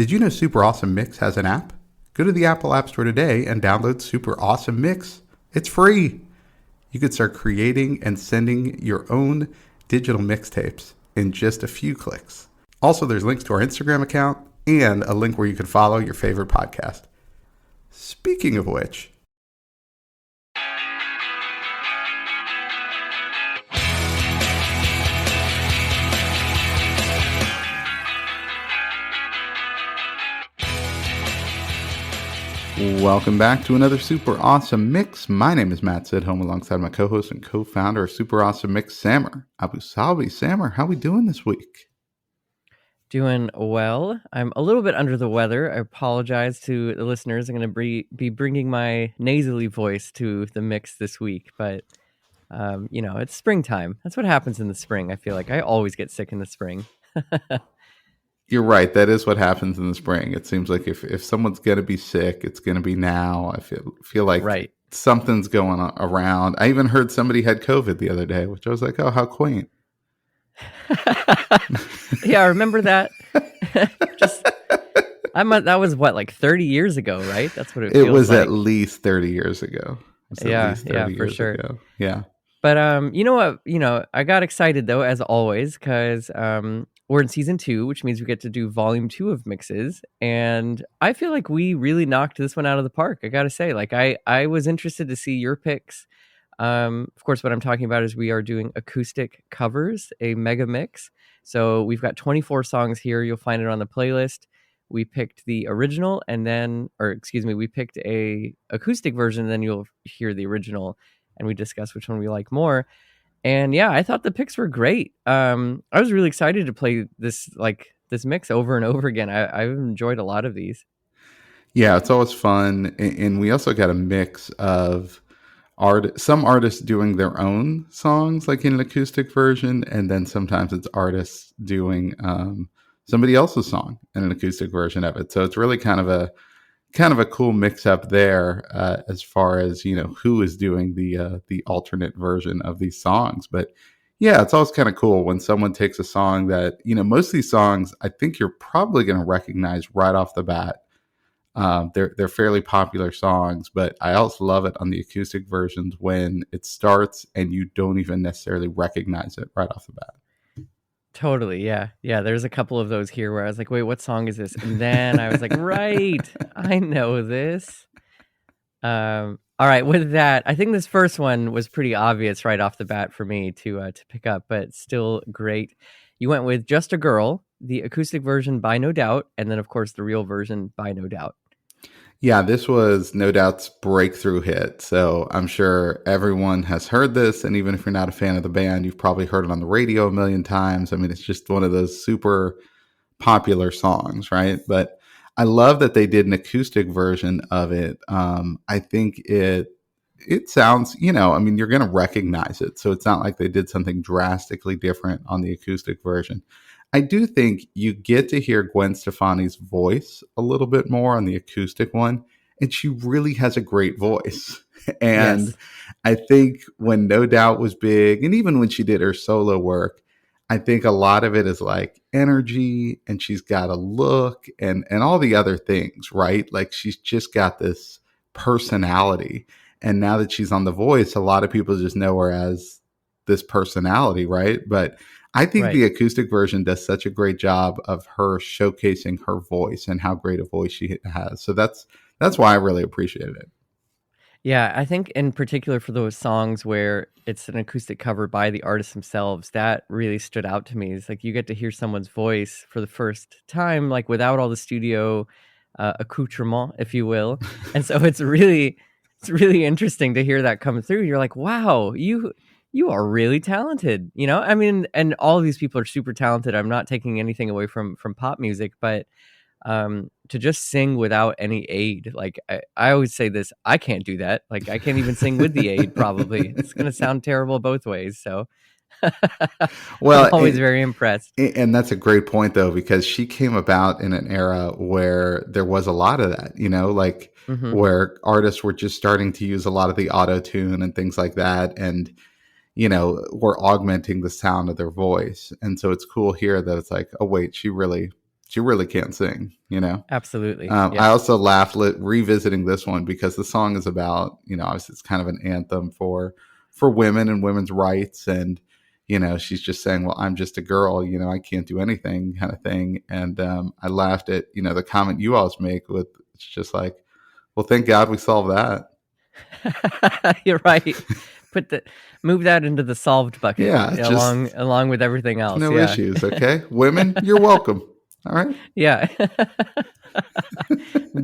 Did you know Super Awesome Mix has an app? Go to the Apple App Store today and download Super Awesome Mix. It's free. You could start creating and sending your own digital mixtapes in just a few clicks. Also, there's links to our Instagram account and a link where you can follow your favorite podcast. Speaking of which, welcome back to another Super Awesome Mix. My name is Matt Sidholm alongside my co-host and co-founder of Super Awesome Mix, Samer Abu Salbi. Samer, how we doing this week? Doing well. I'm a little bit under the weather. I apologize to the listeners. I'm going to be bringing my nasally voice to the mix this week, but it's springtime. That's what happens in the spring. I feel like I always get sick in the spring. You're right. That is what happens in the spring. It seems like if someone's going to be sick, it's going to be now. I feel like right. Something's going on around. I even heard somebody had COVID the other day, which I was like, oh, how quaint. Yeah, I remember that. That was what, like 30 years ago, right? That's what it feels like. It was at least 30 years ago. Yeah, for sure. Ago. Yeah. But you know what? I got excited though, as always, because we're in season 2, which means we get to do volume 2 of mixes, and I feel like we really knocked this one out of the park. I gotta say, like I was interested to see your picks. Of course, what I'm talking about is we are doing acoustic covers, a mega mix. So we've got 24 songs here. You'll find it on the playlist. We picked the original, we picked a acoustic version. Then you'll hear the original, and we discuss which one we like more. And yeah, I thought the picks were great. I was really excited to play this mix over and over again. I've enjoyed a lot of these. Yeah, it's always fun. And we also got a mix of some artists doing their own songs, like in an acoustic version, and then sometimes it's artists doing somebody else's song in an acoustic version of it. So it's really kind of a cool mix up there as far as who is doing the alternate version of these songs. But yeah, it's always kind of cool when someone takes a song that most of these songs I think you're probably going to recognize right off the bat. They're fairly popular songs, but I also love it on the acoustic versions when it starts and you don't even necessarily recognize it right off the bat. Totally, yeah. There's a couple of those here where I was like, "Wait, what song is this?" And then I was like, "Right, I know this." All right, with that, I think this first one was pretty obvious right off the bat for me to pick up, but still great. You went with "Just a Girl," the acoustic version by No Doubt, and then of course the real version by No Doubt. Yeah, this was No Doubt's breakthrough hit. So I'm sure everyone has heard this. And even if you're not a fan of the band, you've probably heard it on the radio a million times. I mean, it's just one of those super popular songs, right? But I love that they did an acoustic version of it. I think it sounds, you're going to recognize it. So it's not like they did something drastically different on the acoustic version. I do think you get to hear Gwen Stefani's voice a little bit more on the acoustic one, and she really has a great voice. And yes. I think when No Doubt was big, and even when she did her solo work, I think a lot of it is like energy, and she's got a look and all the other things, right? Like she's just got this personality. And now that she's on The Voice, a lot of people just know her as this personality, right? But I think the acoustic version does such a great job of her showcasing her voice and how great a voice she has. So that's why I really appreciated it. Yeah, I think in particular for those songs where it's an acoustic cover by the artists themselves, that really stood out to me. It's like you get to hear someone's voice for the first time, like without all the studio accoutrement, if you will. And so it's really interesting to hear that come through. You're like, wow, you are really talented, I mean, and all of these people are super talented. I'm not taking anything away from pop music, but to just sing without any aid, like I always say this, I can't do that. Like I can't even sing with the aid. Probably it's going to sound terrible both ways. So well, I'm always very impressed. And that's a great point though, because she came about in an era where there was a lot of that, where artists were just starting to use a lot of the auto-tune and things like that. And were augmenting the sound of their voice. And so it's cool here that it's like, oh wait, she really she really can't sing, you know. Absolutely. I Yeah. also laughed revisiting this one because the song is about, obviously it's kind of an anthem for women and women's rights, and she's just saying, well, I'm just a girl, I can't do anything, kind of thing. And I laughed at the comment you always make with, it's just like, well, thank God we solved that. You're right. Put the Move that into the solved bucket Yeah, just along with everything else. no Yeah. issues. Okay, women, you're welcome. All right. Yeah.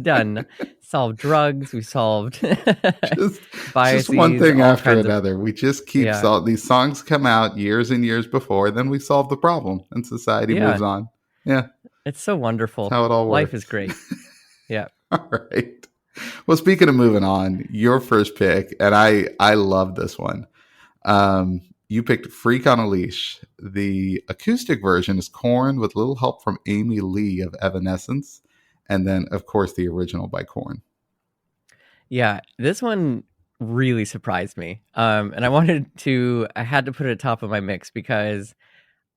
Done. Solved drugs. We solved just just one biases, thing all after kinds of, another. We just keep yeah. these songs come out years and years before, then we solve the problem and society moves Yeah. on. Yeah, It's so that's wonderful. how it all Life is works. great. Yeah. All right. Well, speaking of moving on, your first pick, and I love this one. You picked "Freak on a Leash." The acoustic version is Korn with little help from Amy Lee of Evanescence, and then of course the original by Korn. Yeah. This one really surprised me. And I had to put it at top of my mix because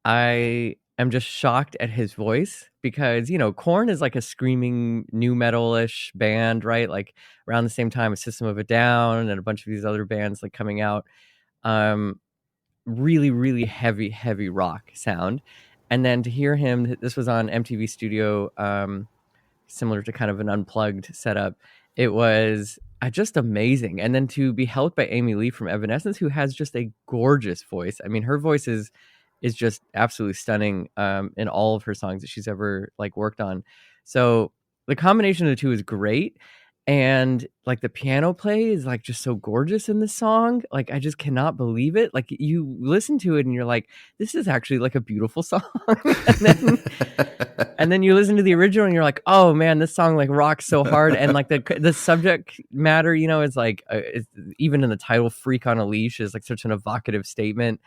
I am just shocked at his voice because, Korn is like a screaming new metal-ish band, right? Like around the same time as System of a Down and a bunch of these other bands like coming out. Um, Really, really heavy, heavy rock sound. And then to hear him, this was on MTV Studio, similar to kind of an unplugged setup. It was just amazing. And then to be helped by Amy Lee from Evanescence, who has just a gorgeous voice. I mean, her voice is just absolutely stunning in all of her songs that she's ever like worked on. So the combination of the two is great. And like the piano play is like just so gorgeous in this song. Like I just cannot believe it. Like you listen to it and you're like, this is actually like a beautiful song. and then and then you listen to the original and you're like, oh man, this song like rocks so hard. And like the subject matter, is like, even in the title, "Freak on a Leash" is like such an evocative statement.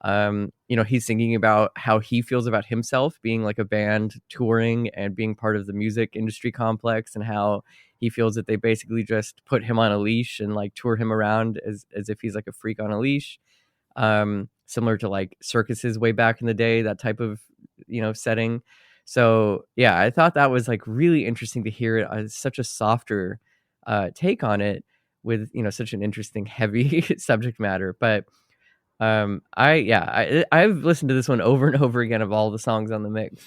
He's singing about how he feels about himself being like a band touring and being part of the music industry complex, and how he feels that they basically just put him on a leash and like tour him around as if he's like a freak on a leash. Similar to like circuses way back in the day, that type of, setting. So yeah, I thought that was like really interesting to hear it as such a softer take on it with, such an interesting heavy subject matter. But I've listened to this one over and over again of all the songs on the mix.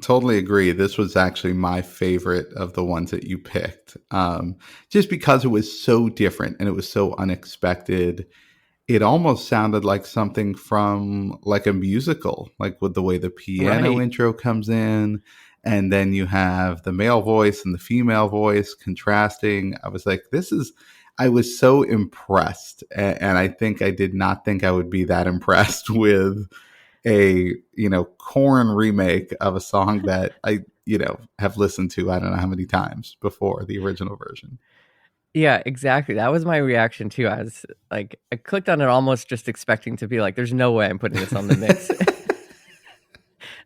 Totally agree. This was actually my favorite of the ones that you picked, just because it was so different and it was so unexpected. It almost sounded like something from like a musical, like with the way the piano Right. intro comes in, and then you have the male voice and the female voice contrasting. I was like, I was so impressed. And I think I did not think I would be that impressed with a Korn remake of a song that I have listened to I don't know how many times before the original version. Yeah, exactly. That was my reaction too. I was like, I clicked on it almost just expecting to be like, there's no way I'm putting this on the mix.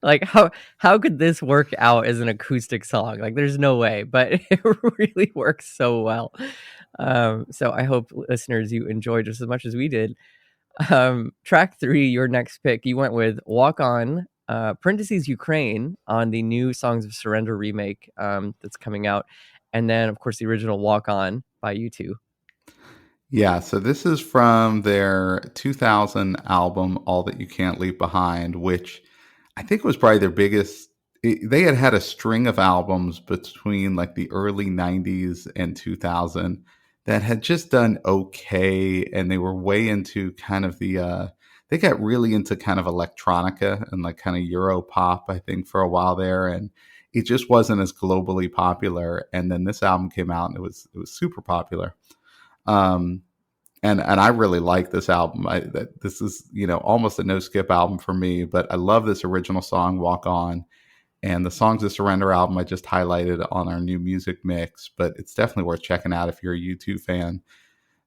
Like how could this work out as an acoustic song? Like there's no way, but it really works so well. So I hope listeners you enjoyed just as much as we did. Track 3, your next pick, you went with "Walk On," parentheses Ukraine, on the new Songs of Surrender remake that's coming out, and then of course the original "Walk On" by U2. Yeah, so this is from their 2000 album, All That You Can't Leave Behind, which I think was probably their biggest. They had a string of albums between like the early 90s and 2000 that had just done okay. And they were way into kind of they got really into kind of electronica and like kind of Euro pop, I think, for a while there. And it just wasn't as globally popular. And then this album came out and it was super popular. Um, and I really like this album. This is almost a no skip album for me, but I love this original song "Walk On," and the Songs of Surrender album I just highlighted on our new music mix. But it's definitely worth checking out if you're a U2 fan.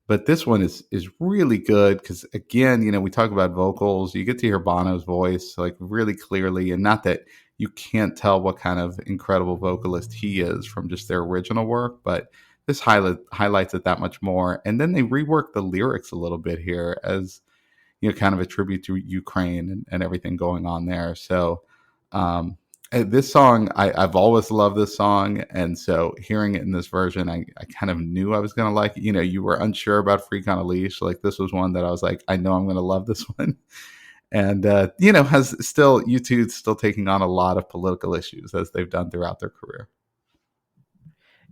But this one is really good because again, we talk about vocals. You get to hear Bono's voice like really clearly, and not that you can't tell what kind of incredible vocalist he is from just their original work, but this highlights it that much more. And then they rework the lyrics a little bit here as kind of a tribute to Ukraine and everything going on there. So This song, I've always loved this song, and so hearing it in this version, I kind of knew I was going to like it. You were unsure about Freak on a Leash. Like, this was one that I was like, I know I'm going to love this one. And, has still, U2's still taking on a lot of political issues as they've done throughout their career.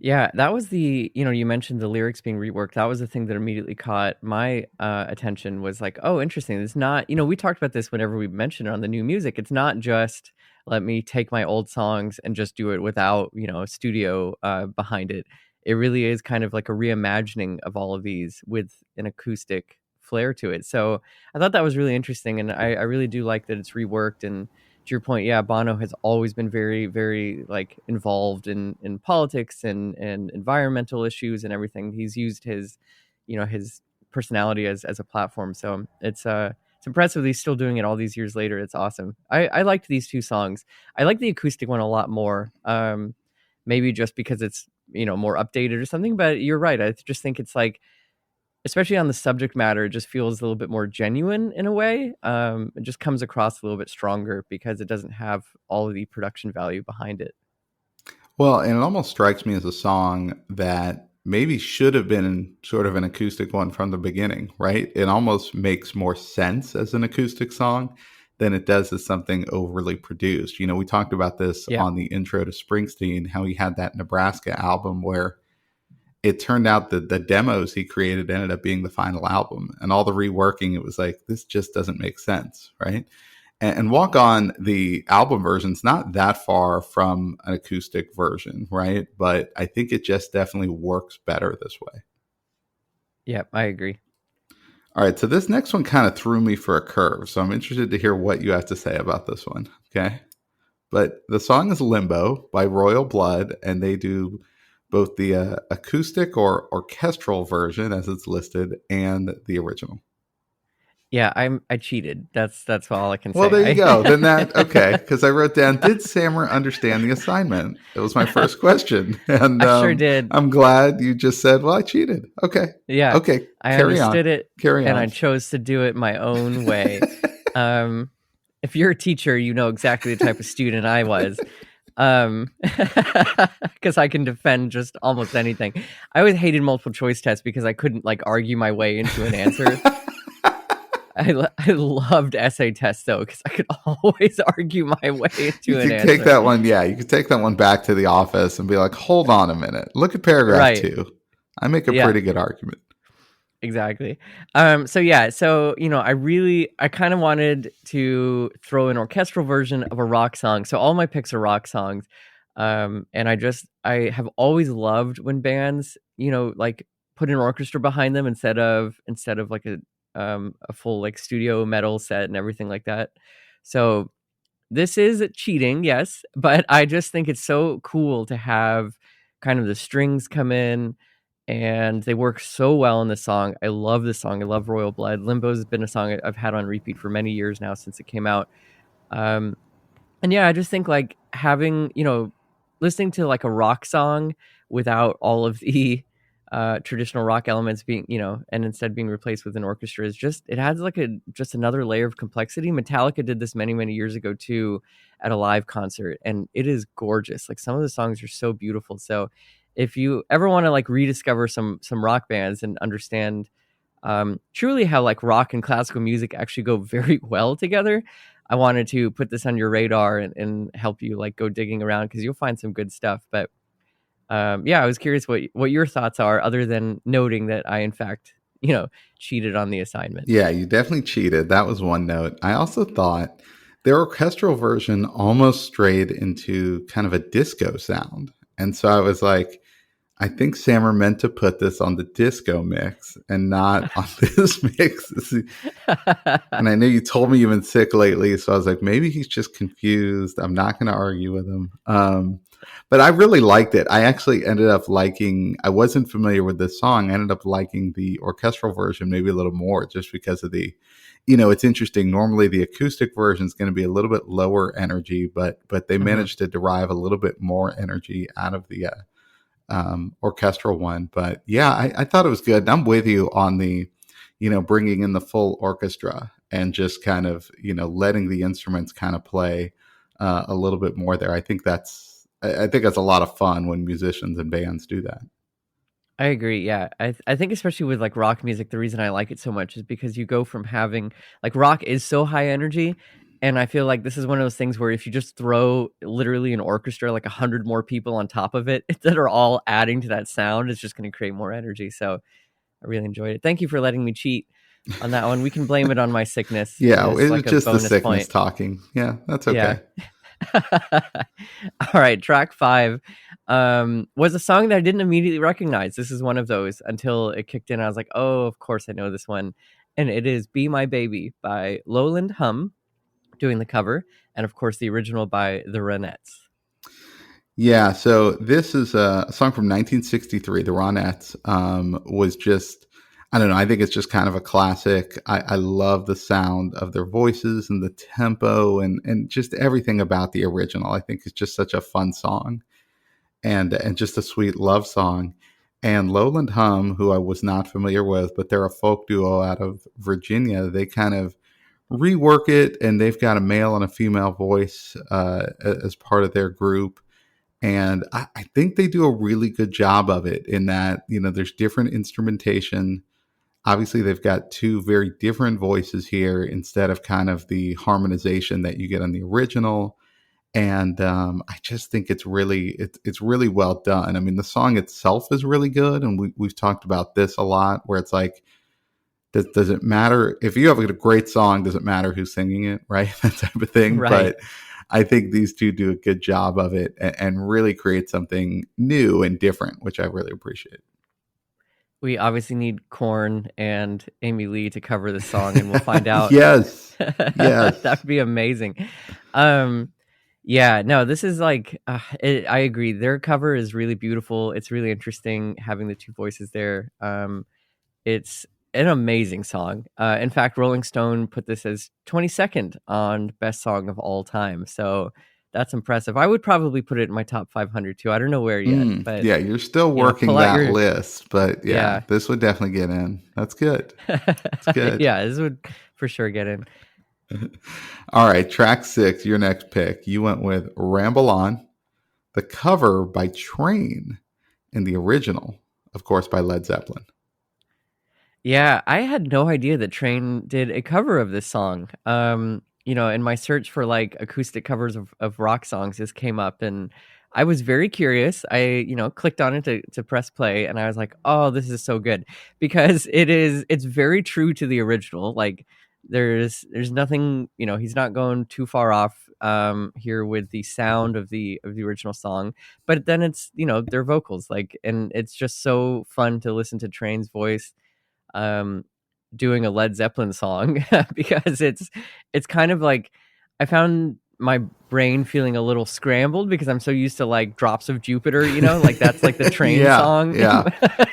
Yeah, that was you mentioned the lyrics being reworked. That was the thing that immediately caught my attention was like, oh, interesting. It's not, we talked about this whenever we mentioned it on the new music. It's not just let me take my old songs and just do it without, a studio behind it. It really is kind of like a reimagining of all of these with an acoustic flair to it. So I thought that was really interesting. And I really do like that it's reworked. And to your point, yeah, Bono has always been very, very like involved in politics and environmental issues and everything. He's used his personality as a platform. So it's impressive that he's still doing it all these years later. It's awesome. I liked these two songs. I like the acoustic one a lot more. Maybe just because it's more updated or something. But you're right. I just think it's like, especially on the subject matter, it just feels a little bit more genuine in a way. It just comes across a little bit stronger because it doesn't have all of the production value behind it. Well, and it almost strikes me as a song that maybe should have been sort of an acoustic one from the beginning, right? It almost makes more sense as an acoustic song than it does as something overly produced. We talked about this Yeah. on the intro to Springsteen, how he had that Nebraska album where it turned out that the demos he created ended up being the final album, and all the reworking, it was like, this just doesn't make sense, right? And Walk On, the album version's not that far from an acoustic version, right? But I think it just definitely works better this way. Yeah, I agree. All right, so this next one kind of threw me for a curve, so I'm interested to hear what you have to say about this one, okay? But the song is Limbo by Royal Blood, and they do both the acoustic or orchestral version, as it's listed, and the original. Yeah, I cheated. That's all I can Well, say. there you go. Then okay, because I wrote down, did Sammer understand the assignment? It was my first question, and I sure did. I'm glad you just said, "Well, I cheated." Okay, Yeah, okay, I carry on, understood it, carry and I on. chose to do it my own way. Um, if you're a teacher, you know exactly the type of student I was. Because I can defend just almost anything. I always hated multiple choice tests because I couldn't like argue my way into an answer. I loved essay tests though because I could always argue my way You into an could take answer. that one. Yeah, you could take that one back to the office and be like, "Hold on a minute. Look at paragraph Right. 2. I make a Yeah. pretty good argument." Exactly. So yeah, so I kind of wanted to throw an orchestral version of a rock song. So all my picks are rock songs. And I have always loved when bands, like put an orchestra behind them instead of like a full like studio metal set and everything like that. So this is cheating, yes, but I just think it's so cool to have kind of the strings come in and they work so well in the song. I love this song. I love Royal Blood. Limbo has been a song I've had on repeat for many years now since it came out. Um, and yeah, I just think like having, listening to like a rock song without all of the traditional rock elements being, and instead being replaced with an orchestra is just, it adds like just another layer of complexity. Metallica did this many, many years ago too at a live concert, and it is gorgeous. Like some of the songs are so beautiful. So if you ever want to like rediscover some rock bands and understand truly how like rock and classical music actually go very well together, I wanted to put this on your radar and help you like go digging around because you'll find some good stuff. But yeah, I was curious what your thoughts are, other than noting that I in fact cheated on the assignment. Yeah, you definitely cheated. That was one note. I also thought their orchestral version almost strayed into kind of a disco sound. And so I was like, I think Sammer meant to put this on the disco mix and not on this mix. And I know you told me you've been sick lately, so I was like, maybe he's just confused. I'm not going to argue with him. But I really liked it. I actually ended up liking, I wasn't familiar with this song. I ended up liking the orchestral version maybe a little more just because of it's interesting. Normally the acoustic version is going to be a little bit lower energy, but they managed to derive a little bit more energy out of the orchestral one. But yeah, I thought it was good. And I'm with you on the, bringing in the full orchestra and just kind of, letting the instruments kind of play a little bit more there. I think that's a lot of fun when musicians and bands do that. I agree. Yeah, I think especially with like rock music, the reason I like it so much is because you go from having like rock is so high energy, and I feel like this is one of those things where if you just throw literally an orchestra, like 100 more people on top of it that are all adding to that sound, it's just going to create more energy. So I really enjoyed it. Thank you for letting me cheat on that one. We can blame it on my sickness Yeah, as it was like a just the bonus sickness point. talking. Yeah, that's Yeah. okay. All right, track 5 was a song that I didn't immediately recognize. This is one of those until it kicked in. I was like, oh, of course I know this one. And it is Be My Baby by Lowland Hum doing the cover. And of course, the original by the Ronettes. Yeah, so this is a song from 1963. The Ronettes was just, I don't know, I think it's just kind of a classic. I love the sound of their voices and the tempo and just everything about the original. I think it's just such a fun song and just a sweet love song. And Lowland Hum, who I was not familiar with, but they're a folk duo out of Virginia. They kind of rework it, and they've got a male and a female voice as part of their group. And I think they do a really good job of it in that, there's different instrumentation. Obviously, they've got two very different voices here instead of kind of the harmonization that you get on the original. And I just think it's really well done. I mean, the song itself is really good, and we've talked about this a lot, where it's like, does it matter if you have a great song? Does it matter who's singing it, right? That type of thing. Right. But I think these two do a good job of it and really create something new and different, which I really appreciate. We obviously need Korn and Amy Lee to cover this song, and we'll find out. Yes, That yes. would be amazing. Um, yeah, no, this is like, I agree. Their cover is really beautiful. It's really interesting having the two voices there. It's an amazing song. In fact, Rolling Stone put this as 22nd on best song of all time. So that's impressive. I would probably put it in my top 500 too. I don't know where yet, but Yeah, you're still working pull out that your, list, but yeah, yeah. this would definitely get in. That's good. It's good. Yeah, this would for sure get in. All right, track 6, your next pick. You went with Ramble On, the cover by Train, and the original, of course, by Led Zeppelin. Yeah, I had no idea that Train did a cover of this song. In my search for like acoustic covers of rock songs, this came up and I was very curious. I, clicked on it to press play and I was like, oh, this is so good because it's very true to the original. Like there's nothing, he's not going too far off here with the sound of the original song, but then it's, their vocals like, and it's just so fun to listen to Train's voice um, doing a Led Zeppelin song because it's kind of like I found my brain feeling a little scrambled because I'm so used to like Drops of Jupiter, like that's like the Train Yeah, song yeah.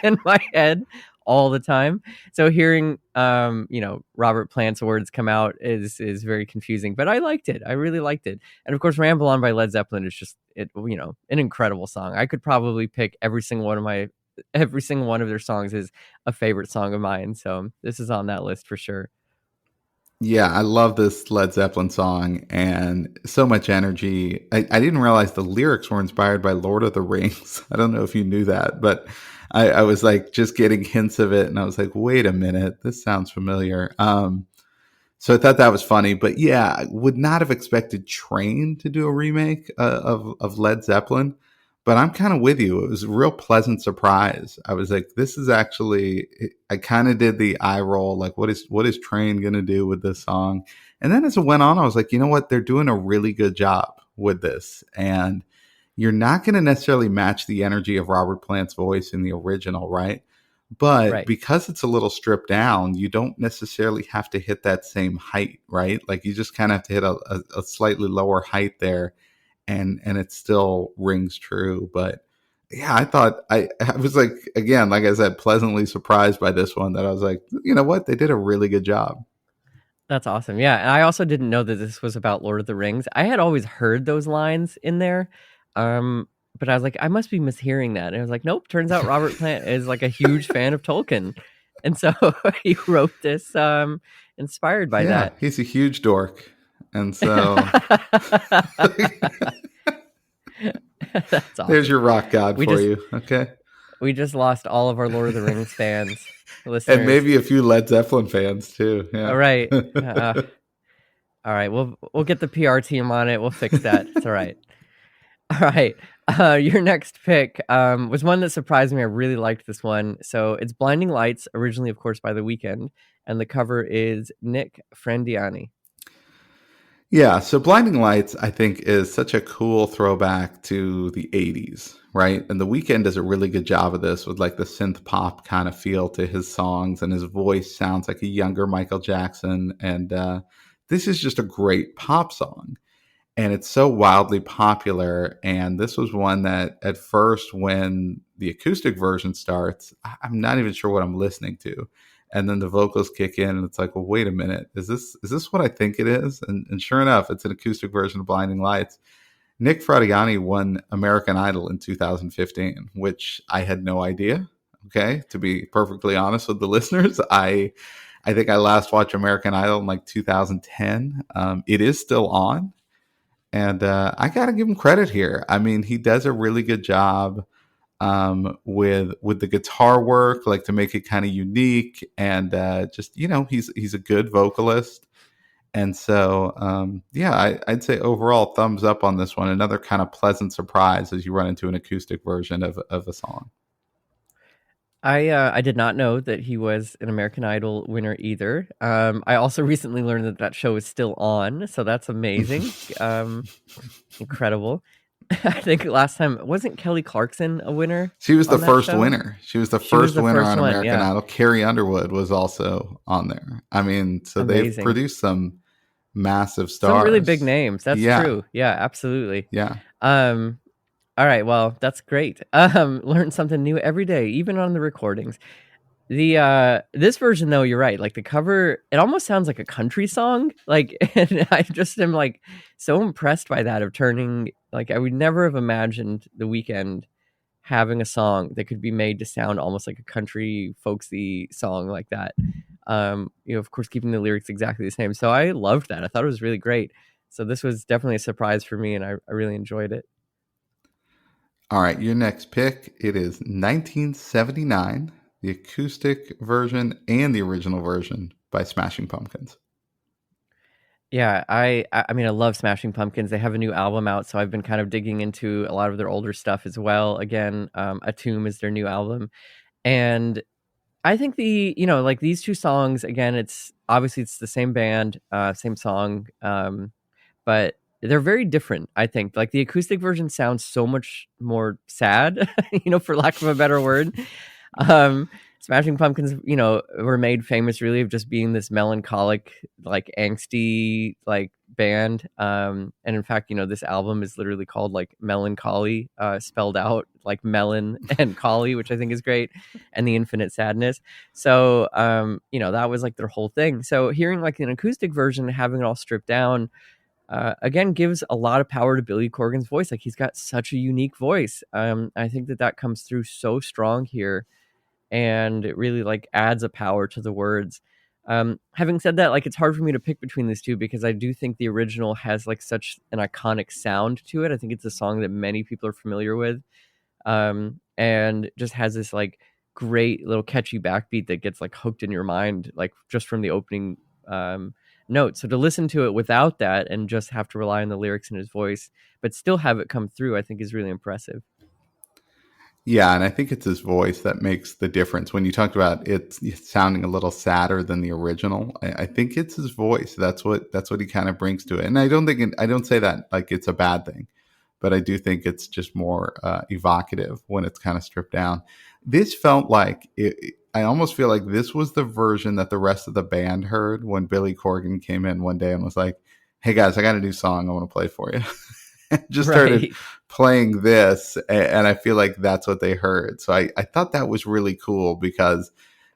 in my head all the time. So hearing Robert Plant's words come out is very confusing, but I liked it. I really liked it. And of course Ramble On by Led Zeppelin is just an incredible song. I could probably pick every single one of their songs is a favorite song of mine. So this is on that list for sure. Yeah, I love this Led Zeppelin song and so much energy. I didn't realize the lyrics were inspired by Lord of the Rings. I don't know if you knew that, but I was like just getting hints of it and I was like, wait a minute, this sounds familiar. So I thought that was funny, but yeah, I would not have expected Train to do a remake of Led Zeppelin. But I'm kind of with you. It was a real pleasant surprise. I was like, this is actually. I kind of did the eye roll, like, what is Train gonna do with this song? And then as it went on, I was like, you know what? They're doing a really good job with this, and you're not going to necessarily match the energy of Robert Plant's voice in the original, right? But Right. because it's a little stripped down, you don't necessarily have to hit that same height, right? Like you just kind of have to hit a slightly lower height there, and it still rings true. But yeah, I was like, again, like I said, pleasantly surprised by this one. That I was like, you know what, they did a really good job. That's awesome. Yeah. And I also didn't know that this was about Lord of the Rings. I had always heard those lines in there. Um, but I was like, I must be mishearing that. And I was like, nope, turns out Robert Plant is like a huge fan of Tolkien. And so he wrote this inspired by Yeah, that. he's a huge dork. And so That's there's awesome. your rock god We for just you. Okay. we just lost all of our Lord of the Rings fans, And listeners. maybe a few Led Zeppelin fans too. All Yeah. right. All right. We'll get the PR team on it. We'll fix that. It's all right. All right. Your next pick was one that surprised me. I really liked this one. So it's Blinding Lights, originally, of course, by The Weeknd, and the cover is Nick Fradiani. Yeah, so Blinding Lights, I think, is such a cool throwback to the 80s, right? And The Weeknd does a really good job of this with like the synth pop kind of feel to his songs, and his voice sounds like a younger Michael Jackson. And this is just a great pop song. And it's so wildly popular. And this was one that at first, when the acoustic version starts, I'm not even sure what I'm listening to. And then the vocals kick in, and it's like, well, wait a minute, is this what I think it is? And sure enough, it's an acoustic version of Blinding Lights. Nick Fradiani won American Idol in 2015, which I had no idea. Okay, to be perfectly honest with the listeners, I think I last watched American Idol in like 2010. It is still on, and I got to give him credit here. I mean, he does a really good job with the guitar work, like to make it kind of unique, and just he's a good vocalist. And so yeah, I'd say overall thumbs up on this one. Another kind of pleasant surprise as you run into an acoustic version of a song. I did not know that he was an American Idol winner either. I also recently learned that that show is still on, so that's amazing. Incredible. I think last time wasn't Kelly Clarkson a winner She was the on that first show? winner. She was the She was first the winner first on one, American yeah. Idol. Carrie Underwood was also on there. I mean, so they've Amazing. produced some massive Some really big stars. names. That's Yeah, true. Yeah, absolutely. yeah. Um, all right, well, that's great. Learn something new every day, even on the recordings. The this version though, you're right. Like the cover, it almost sounds like a country song. Like and I just am like so impressed by that of turning like I would never have imagined The Weeknd having a song that could be made to sound almost like a country folksy song like that. Of course keeping the lyrics exactly the same. So I loved that. I thought it was really great. So this was definitely a surprise for me and I really enjoyed it. All right, your next pick. It is 1979, the acoustic version and the original version by Smashing Pumpkins. Yeah, I mean, I love Smashing Pumpkins. They have a new album out, so I've been kind of digging into a lot of their older stuff as well. Again, A Tomb is their new album, and I think like these two songs again. It's obviously it's the same band, same song, but they're very different. I think like the acoustic version sounds so much more sad, for lack of a better word. Um, Smashing Pumpkins, were made famous really of just being this melancholic, like angsty, like band. And in fact, this album is literally called like Melancholy, spelled out like melon and collie, which I think is great, and the infinite sadness. So, that was like their whole thing. So hearing like an acoustic version, having it all stripped down, again gives a lot of power to Billy Corgan's voice. Like he's got such a unique voice. I think that comes through so strong here and it really like adds a power to the words. Having said that, like it's hard for me to pick between these two because I do think the original has like such an iconic sound to it. I think it's a song that many people are familiar with, and just has this like great little catchy backbeat that gets like hooked in your mind, like just from the opening note. So to listen to it without that and just have to rely on the lyrics and his voice, but still have it come through, I think is really impressive. Yeah, and I think it's his voice that makes the difference. When you talked about it sounding a little sadder than the original, I think it's his voice. That's what he kind of brings to it. And I don't say that like it's a bad thing, but I do think it's just more evocative when it's kind of stripped down. This felt like I almost feel like this was the version that the rest of the band heard when Billy Corgan came in one day and was like, "Hey guys, I got a new song I want to play for you." Just started Right. playing this, and I feel like that's what they heard. So I thought that was really cool because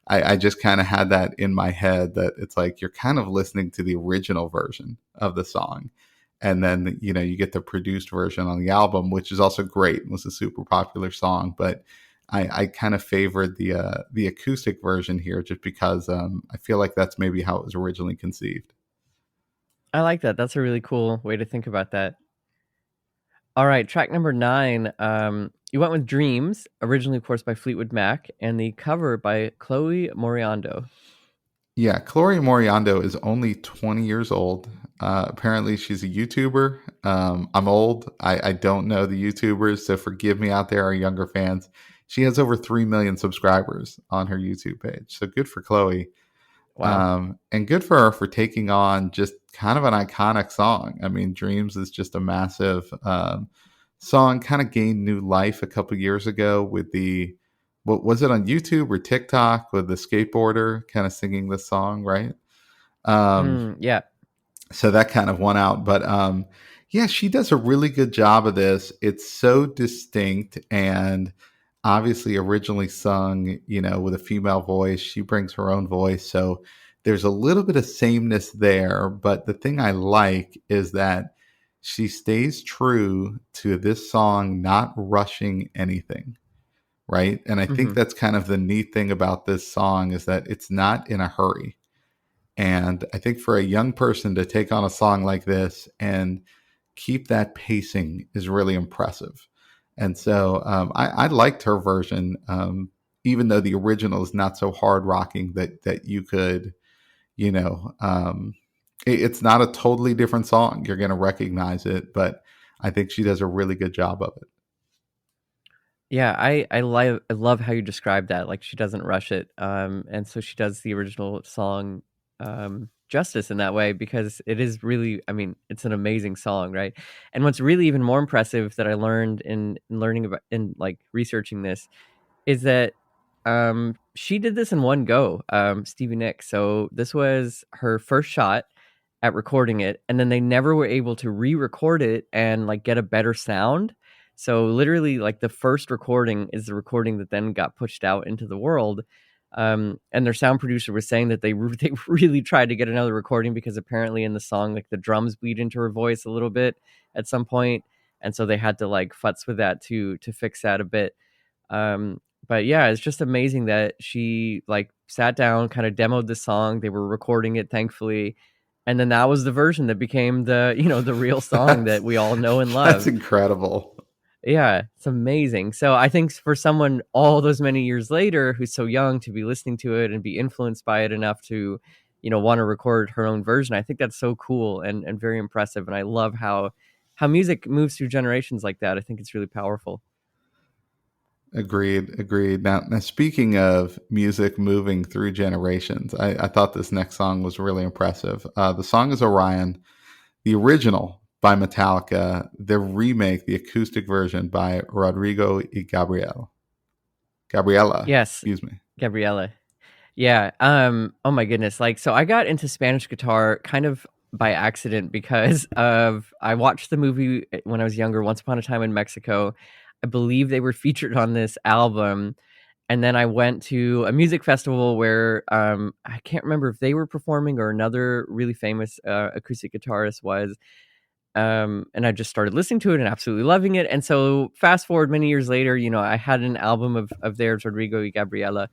I just kind of had that in my head that it's like you're kind of listening to the original version of the song. And then, you get the produced version on the album, which is also great. It was a super popular song, but I kind of favored the acoustic version here just because I feel like that's maybe how it was originally conceived. I like that. That's a really cool way to think about that. All right, track number 9. You went with "Dreams," originally, of course, by Fleetwood Mac, and the cover by Chloe Moriondo. Yeah, Chloe Moriondo is only 20 years old. Apparently, she's a YouTuber. I'm old. I don't know the YouTubers, so forgive me out there, our younger fans. She has over 3 million subscribers on her YouTube page. So good for Chloe. Wow. And good for her for taking on just kind of an iconic song. I mean, Dreams is just a massive song, kind of gained new life a couple years ago with what was it on YouTube or TikTok with the skateboarder kind of singing this song, right? Um, Yeah. so that kind of won out. But yeah, she does a really good job of this. It's so distinct and obviously originally sung, with a female voice. She brings her own voice. So there's a little bit of sameness there. But the thing I like is that she stays true to this song, not rushing anything. Right. And I think Mhm. that's kind of the neat thing about this song is that it's not in a hurry. And I think for a young person to take on a song like this and keep that pacing is really impressive. And so I liked her version, even though the original is not so hard rocking that you could, you know, um, it's not a totally different song. You're going to recognize it, but I think she does a really good job of it. Yeah, I love how you describe that, like, she doesn't rush it, and so she does the original song, justice in that way because it is really, I mean, it's an amazing song, right? And what's really even more impressive that I learned in learning about in, like, researching this is that, she did this in one go, Stevie Nicks. So this was her first shot at recording it, and then they never were able to re-record it and, like, get a better sound. So literally, like, the first recording is the recording that then got pushed out into the world. And their sound producer was saying that they really tried to get another recording because apparently in the song, like, the drums bleed into her voice a little bit at some point, and so they had to, like, futz with that to fix that a bit. Um, but yeah, it's just amazing that she, like, sat down, kind of demoed the song. They were recording it, thankfully, and then that was the version that became the, the real song that that's we all know and that's love. incredible. Yeah, it's amazing. So I think for someone all those many years later who's so young to be listening to it and be influenced by it enough to, want to record her own version, I think that's so cool and very impressive. And I love how music moves through generations like that. I think it's really powerful. Agreed, agreed. Now, speaking of music moving through generations, I thought this next song was really impressive. The song is Orion, the original by Metallica, the remake, the acoustic version by Rodrigo y Gabriela, Yes, excuse me. Gabriella. Yeah, oh my goodness, like, so I got into Spanish guitar kind of by accident because of I watched the movie when I was younger, Once Upon a Time in Mexico. I believe they were featured on this album, and then I went to a music festival where, I can't remember if they were performing or another really famous, acoustic guitarist was, and I just started listening to it and absolutely loving it, and so fast forward many years later, I had an album of theirs, Rodrigo y Gabriela,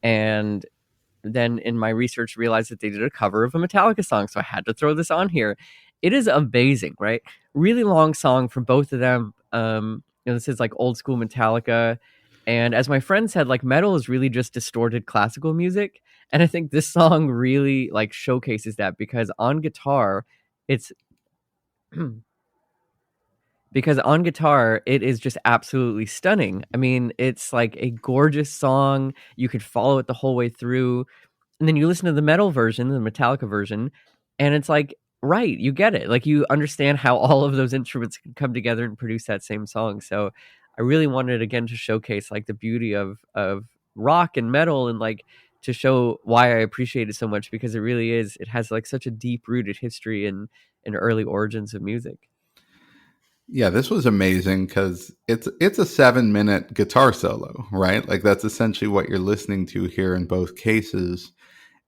and then in my research realized that they did a cover of a Metallica song, so I had to throw this on here. It is amazing, right? Really long song from both of them. This is like old school Metallica, and as my friend said, like, metal is really just distorted classical music, and I think this song really, like, showcases that because on guitar, it's because on guitar it is just absolutely stunning. I mean, it's like a gorgeous song. You could follow it the whole way through. And then you listen to the metal version, the Metallica version, and it's like, right, you get it. Like, you understand how all of those instruments can come together and produce that same song. So I really wanted again to showcase, like, the beauty of rock and metal and, like, to show why I appreciate it so much because it has, like, such a deep rooted history and early origins of music. Yeah, this was amazing because it's a 7 minute guitar solo, right? Like that's essentially what you're listening to here in both cases.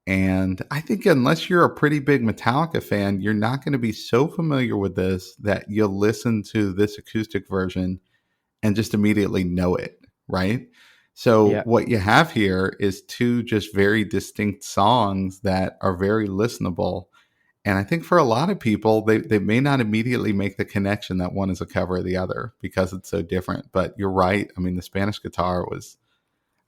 And I think unless you're a pretty big Metallica fan, you're not going to be so familiar with this that you'll listen to this acoustic version and just immediately know it, right? So Yeah. what you have here is two just very distinct songs that are very listenable. And I think for a lot of people, they may not immediately make the connection that one is a cover of the other because it's so different. But you're right. I mean, the Spanish guitar was,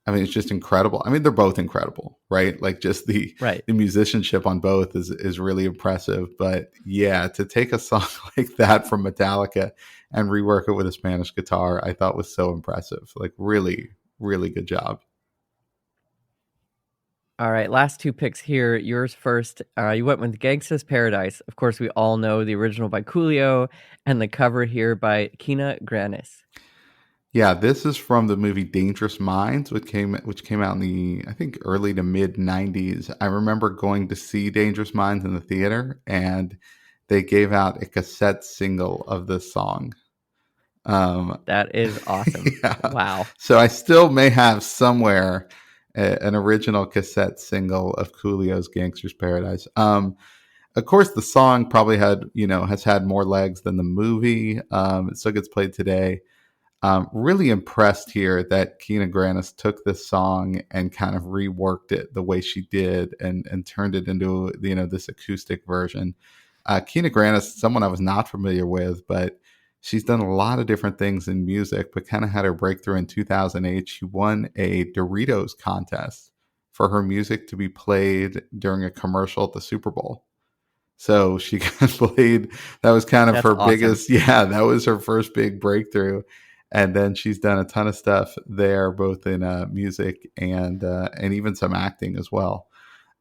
I mean, it's just incredible. I mean, they're both incredible, right? Like just Right. the musicianship on both is really impressive. But yeah, to take a song like that from Metallica and rework it with a Spanish guitar, I thought was so impressive. Like really, really good job. All right, last two picks here. Yours first. You went with Gangsta's Paradise. Of course, we all know the original by Coolio and the cover here by Kina Grannis. Yeah, this is from the movie Dangerous Minds, which came out in the I think early to mid '90s. I remember going to see Dangerous Minds in the theater, and they gave out a cassette single of this song. That is awesome. Yeah, Wow. so I still may have somewhere an original cassette single of Coolio's "Gangster's Paradise." Of course, the song probably had has had more legs than the movie. It still gets played today. Really impressed here that Kina Grannis took this song and kind of reworked it the way she did and turned it into this acoustic version. Kina Grannis, someone I was not familiar with, but she's done a lot of different things in music, but kind of had her breakthrough in 2008. She won a Doritos contest for her music to be played during a commercial at the Super Bowl. So she got played. That was kind of That's her awesome. biggest. Yeah, that was her first big breakthrough. And then she's done a ton of stuff there, both in music and even some acting as well.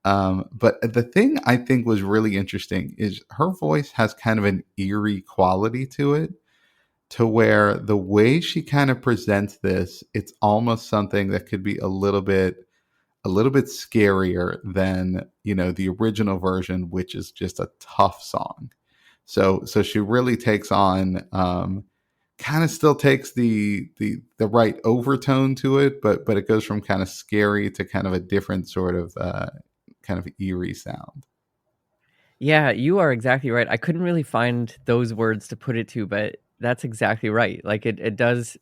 But the thing I think was really interesting is her voice has kind of an eerie quality to it, to where the way she kind of presents this, it's almost something that could be a little bit scarier than the original version, which is just a tough song. So she really takes on kind of still takes the right overtone to it, but it goes from kind of scary to kind of a different sort of kind of eerie sound. Yeah, you are exactly right. I couldn't really find those words to put it to, but that's exactly right. Like it does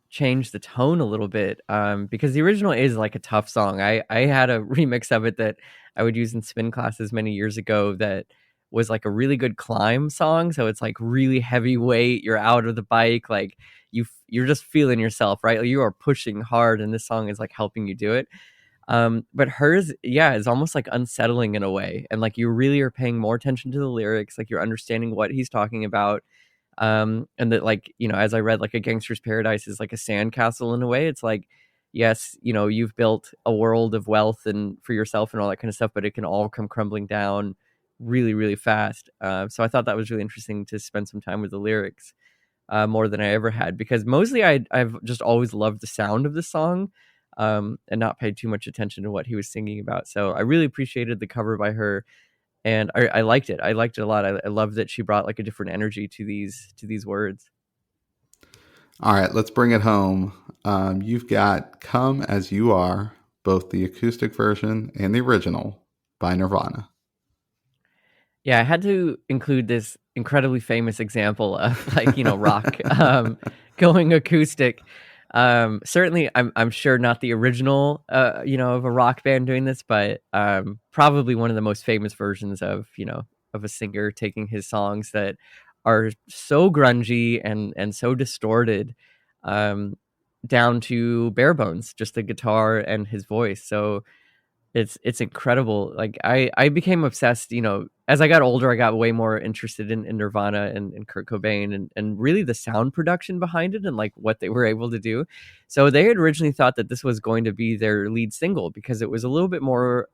change the tone a little bit, because the original is like a tough song. I had a remix of it that I would use in spin classes many years ago that was like a really good climb song. So it's like really heavy weight. You're out of the bike, like you're just feeling yourself, right? Like you are pushing hard, and this song is like helping you do it. But hers, yeah, is almost like unsettling in a way, and like you really are paying more attention to the lyrics, like you're understanding what he's talking about. And that, like, as I read, like, a gangster's paradise is like a sandcastle in a way. It's like, yes, you've built a world of wealth and for yourself and all that kind of stuff, but it can all come crumbling down really, really fast. So I thought that was really interesting to spend some time with the lyrics, more than I ever had, because mostly I've just always loved the sound of the song, and not paid too much attention to what he was singing about. So I really appreciated the cover by her, and I liked it. I liked it a lot. I love that she brought like a different energy to these words. All right, let's bring it home. You've got "Come as You Are," both the acoustic version and the original by Nirvana. Yeah, I had to include this incredibly famous example of like, rock going acoustic. Certainly I'm sure not the original of a rock band doing this, but probably one of the most famous versions of, of a singer taking his songs that are so grungy and so distorted, um down to bare bones, just the guitar and his voice. So it's incredible. Like I became obsessed, as I got older. I got way more interested in Nirvana and Kurt Cobain and really the sound production behind it and like what they were able to do. So they had originally thought that this was going to be their lead single because it was a little bit more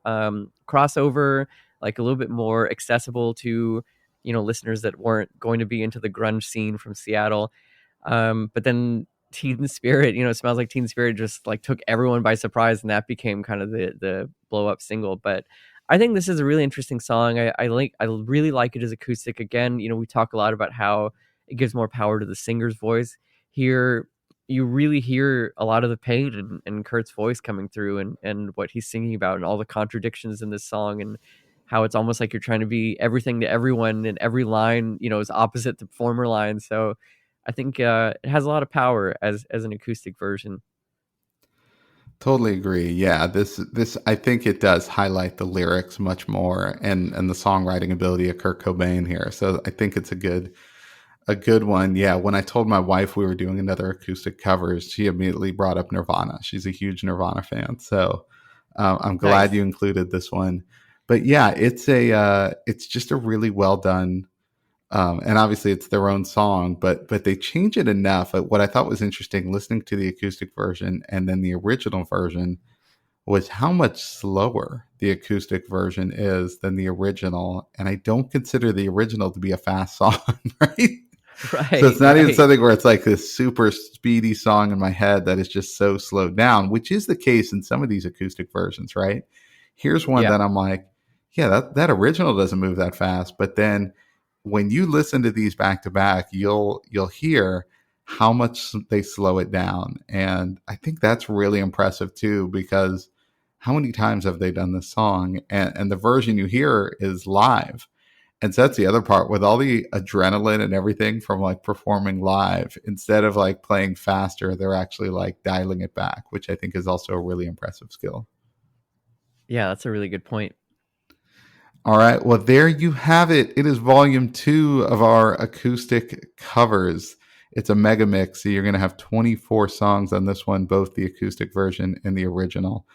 crossover, like a little bit more accessible to listeners that weren't going to be into the grunge scene from Seattle. But then Teen Spirit, Smells Like Teen Spirit just like took everyone by surprise, and that became kind of the blow up single. But I think this is a really interesting song. I really like it as acoustic. Again, we talk a lot about how it gives more power to the singer's voice. Here you really hear a lot of the pain in Kurt's voice coming through, and what he's singing about, and all the contradictions in this song, and how it's almost like you're trying to be everything to everyone, and every line is opposite the former line. So I think it has a lot of power as an acoustic version. Totally agree. Yeah, this I think it does highlight the lyrics much more and the songwriting ability of Kurt Cobain here. So I think it's a good one. Yeah, when I told my wife we were doing another acoustic covers, she immediately brought up Nirvana. She's a huge Nirvana fan. So I'm glad Nice. you included this one. But yeah, it's just a really well done. And obviously, it's their own song, but they change it enough. What I thought was interesting, listening to the acoustic version and then the original version, was how much slower the acoustic version is than the original. And I don't consider the original to be a fast song, right? So Right, it's not even right. something where it's like this super speedy song in my head that is just so slowed down, which is the case in some of these acoustic versions, right? Here's one Yeah. that I'm like, yeah, that original doesn't move that fast. But then when you listen to these back to back, you'll hear how much they slow it down. And I think that's really impressive too, because how many times have they done this song? And the version you hear is live. And so that's the other part with all the adrenaline and everything from like performing live. Instead of like playing faster, they're actually like dialing it back, which I think is also a really impressive skill. Yeah, that's a really good point. All right. Well, there you have it. It is volume 2 of our acoustic covers. It's a mega mix. So you're going to have 24 songs on this one, both the acoustic version and the original.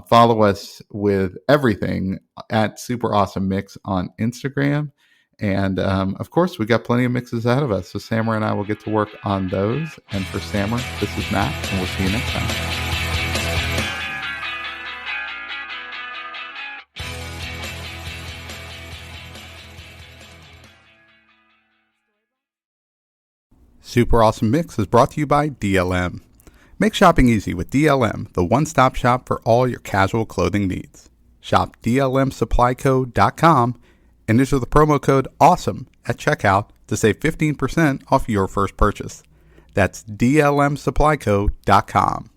Follow us with everything at Super Awesome Mix on Instagram. And of course, we got plenty of mixes ahead of us. So Sammer and I will get to work on those. And for Sammer, this is Matt, and we'll see you next time. Super Awesome Mix is brought to you by DLM. Make shopping easy with DLM, the one-stop shop for all your casual clothing needs. Shop dlmsupplyco.com and enter the promo code AWESOME at checkout to save 15% off your first purchase. That's dlmsupplyco.com.